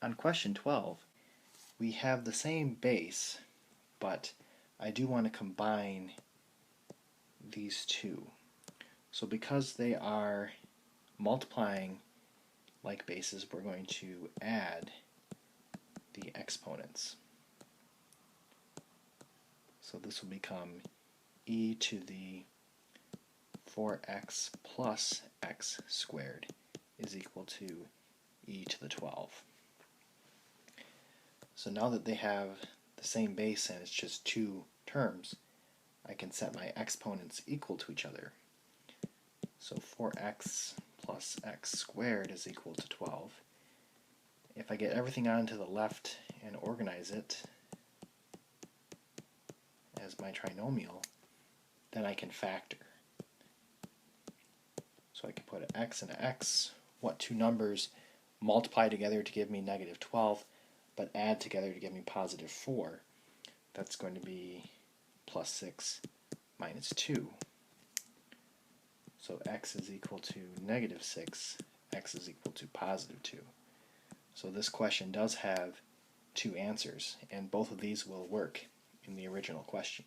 On question 12, we have the same base, but I do want to combine these two. So because they are multiplying like bases, we're going to add the exponents. So this will become e to the 4x plus x squared is equal to e to the 12. So now that they have the same base and it's just two terms, I can set my exponents equal to each other. So 4x plus x squared is equal to 12. If I get everything onto the left and organize it as my trinomial, then I can factor. So I can put an x and an x. What two numbers multiply together to give me negative 12, but add together to give me positive 4? That's going to be plus 6 minus 2. So x is equal to negative 6, x is equal to positive 2. So this question does have two answers, and both of these will work in the original question.